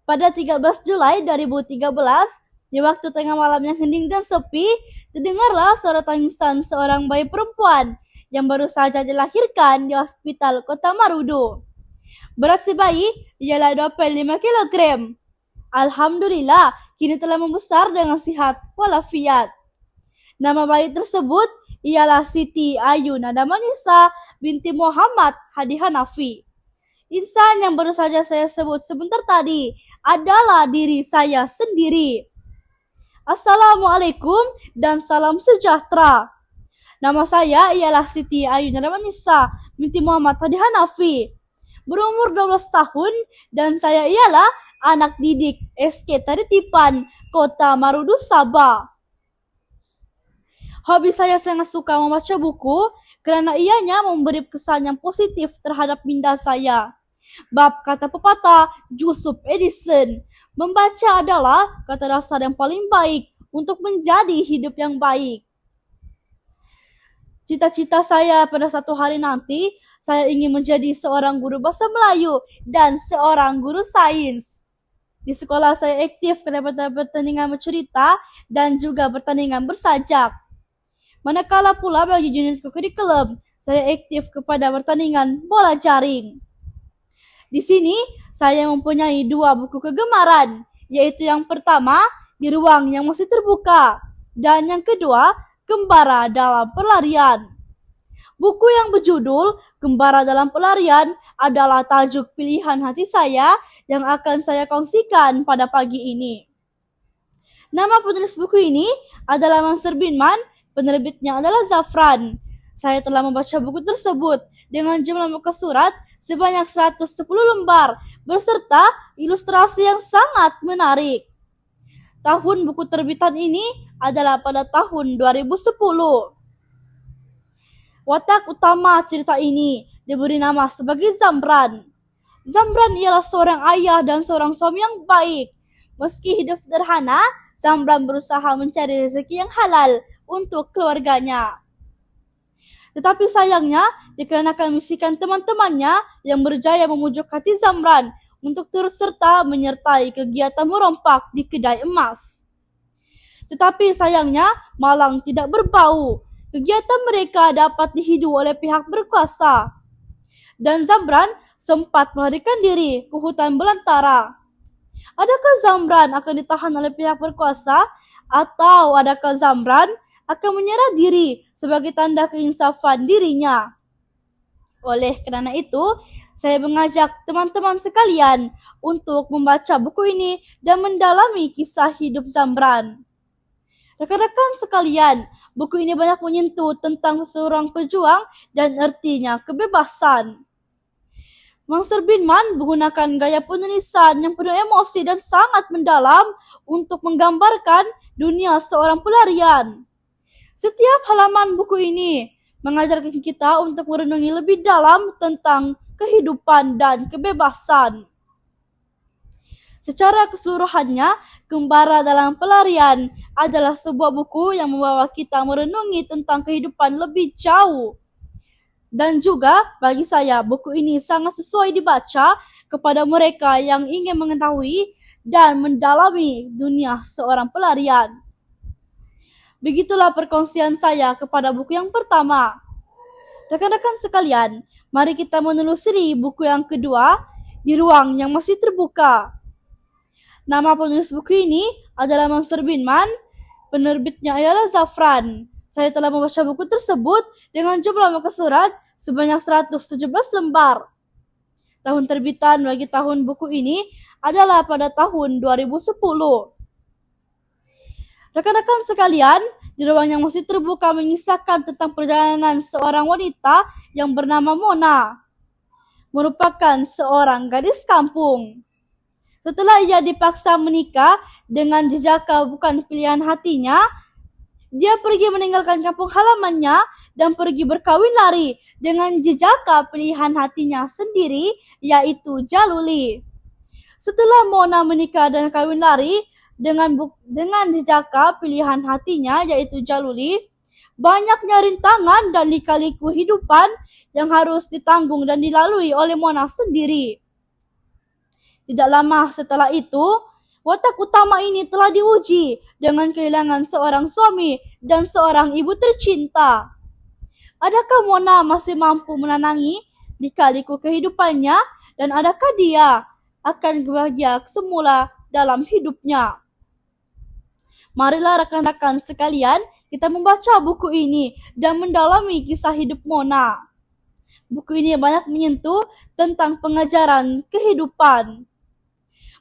Pada 13 Julai 2013, di waktu tengah malam yang hening dan sepi, terdengarlah suara tangisan seorang bayi perempuan yang baru saja dilahirkan di hospital Kota Marudu. Berat si bayi ialah 25 kg. Alhamdulillah, kini telah membesar dengan sihat walafiat. Nama bayi tersebut ialah Siti Ayu Nada Manisa binti Muhammad Hadi Hanafi. Insan yang baru saja saya sebut sebentar tadi adalah diri saya sendiri. Assalamualaikum dan salam sejahtera. Nama saya ialah Siti Ayu Nada Manisa binti Muhammad Hadi Hanafi. Berumur 12 tahun dan saya ialah anak didik SK Tertipan Kota Marudu, Sabah. Hobi saya sangat suka membaca buku kerana ianya memberi kesan yang positif terhadap minda saya. Bab kata pepatah Joseph Edison, membaca adalah kata dasar yang paling baik untuk menjadi hidup yang baik. Cita-cita saya pada satu hari nanti, saya ingin menjadi seorang guru bahasa Melayu dan seorang guru sains. Di sekolah saya aktif kepada pertandingan bercerita dan juga pertandingan bersajak. Manakala pula bagi unit kurikulum, saya aktif kepada pertandingan bola jaring. Di sini, saya mempunyai 2 buku kegemaran, yaitu yang pertama, Di Ruang Yang Masih Terbuka, dan yang kedua, Gembara Dalam Pelarian. Buku yang berjudul Gembara Dalam Pelarian adalah tajuk pilihan hati saya yang akan saya kongsikan pada pagi ini. Nama penulis buku ini adalah Mansur Binman, penerbitnya adalah Zafran. Saya telah membaca buku tersebut dengan jumlah muka surat sebanyak 110 lembar beserta ilustrasi yang sangat menarik. Tahun buku terbitan ini adalah pada tahun 2010. Watak utama cerita ini diberi nama sebagai Zamran. Zamran ialah seorang ayah dan seorang suami yang baik. Meski hidup sederhana, Zamran berusaha mencari rezeki yang halal untuk keluarganya. Tetapi sayangnya, dikarenakan bisikan teman-temannya yang berjaya memujuk hati Zamran untuk turut serta menyertai kegiatan merompak di kedai emas. Tetapi sayangnya, malang tidak berbau. Kegiatan mereka dapat dihidu oleh pihak berkuasa. Dan Zamran sempat melarikan diri ke hutan belantara. Adakah Zamran akan ditahan oleh pihak berkuasa atau adakah Zamran akan menyerah diri sebagai tanda keinsafan dirinya? Oleh kerana itu, saya mengajak teman-teman sekalian untuk membaca buku ini dan mendalami kisah hidup Zamran. Rekan-rekan sekalian, buku ini banyak menyentuh tentang seorang pejuang dan artinya kebebasan. Mansur Binman menggunakan gaya penulisan yang penuh emosi dan sangat mendalam untuk menggambarkan dunia seorang pelarian. Setiap halaman buku ini mengajarkan kita untuk merenungi lebih dalam tentang kehidupan dan kebebasan. Secara keseluruhannya, Gembara Dalam Pelarian adalah sebuah buku yang membawa kita merenungi tentang kehidupan lebih jauh. Dan juga bagi saya, buku ini sangat sesuai dibaca kepada mereka yang ingin mengetahui dan mendalami dunia seorang pelarian. Begitulah perkongsian saya kepada buku yang pertama. Rekan-rekan sekalian, mari kita menelusuri buku yang kedua, Di Ruang Yang Masih Terbuka. Nama penulis buku ini adalah Mansur Binman, penerbitnya ialah Zafran. Saya telah membaca buku tersebut dengan jumlah muka surat sebanyak 117 lembar. Tahun terbitan bagi tahun buku ini adalah pada tahun 2010. Rekan-rekan sekalian, Di Ruang Yang Masih Terbuka mengisahkan tentang perjalanan seorang wanita yang bernama Mona, merupakan seorang gadis kampung. Setelah ia dipaksa menikah dengan jejaka bukan pilihan hatinya, dia pergi meninggalkan kampung halamannya dan pergi berkawin lari dengan jejaka pilihan hatinya sendiri, yaitu Jaluli. Setelah Mona menikah dan kawin lari dengan jejaka pilihan hatinya, yaitu Jaluli, banyaknya rintangan dan lika-liku kehidupan yang harus ditanggung dan dilalui oleh Mona sendiri. Tidak lama setelah itu, watak utama ini telah diuji dengan kehilangan seorang suami dan seorang ibu tercinta. Adakah Mona masih mampu menenangi lika-liku kehidupannya, dan adakah dia akan bahagia semula dalam hidupnya? Marilah rekan-rekan sekalian, kita membaca buku ini dan mendalami kisah hidup Mona. Buku ini banyak menyentuh tentang pengajaran kehidupan.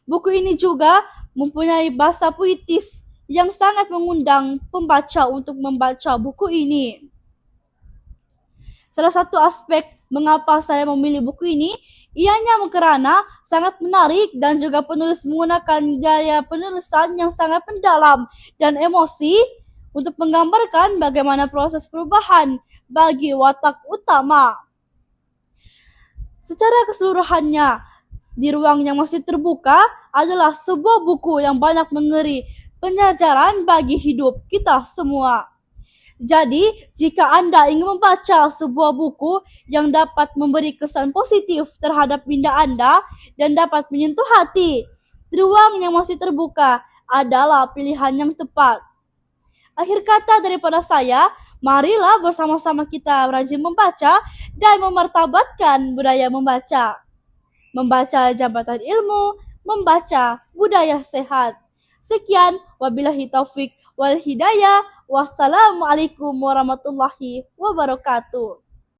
Buku ini juga mempunyai bahasa puitis yang sangat mengundang pembaca untuk membaca buku ini. Salah satu aspek mengapa saya memilih buku ini, ianya karena sangat menarik dan juga penulis menggunakan gaya penulisan yang sangat mendalam dan emosi untuk menggambarkan bagaimana proses perubahan bagi watak utama. Secara keseluruhannya, di ruang yang masih terbuka adalah sebuah buku yang banyak memberi pengajaran bagi hidup kita semua. Jadi, jika Anda ingin membaca sebuah buku yang dapat memberi kesan positif terhadap minda Anda dan dapat menyentuh hati, ruang yang masih terbuka adalah pilihan yang tepat. Akhir kata daripada saya, marilah bersama-sama kita rajin membaca dan memartabatkan budaya membaca. Membaca jambatan ilmu, membaca budaya sehat. Sekian, wabillahi taufik wal hidayah. Wassalamualaikum warahmatullahi wabarakatuh.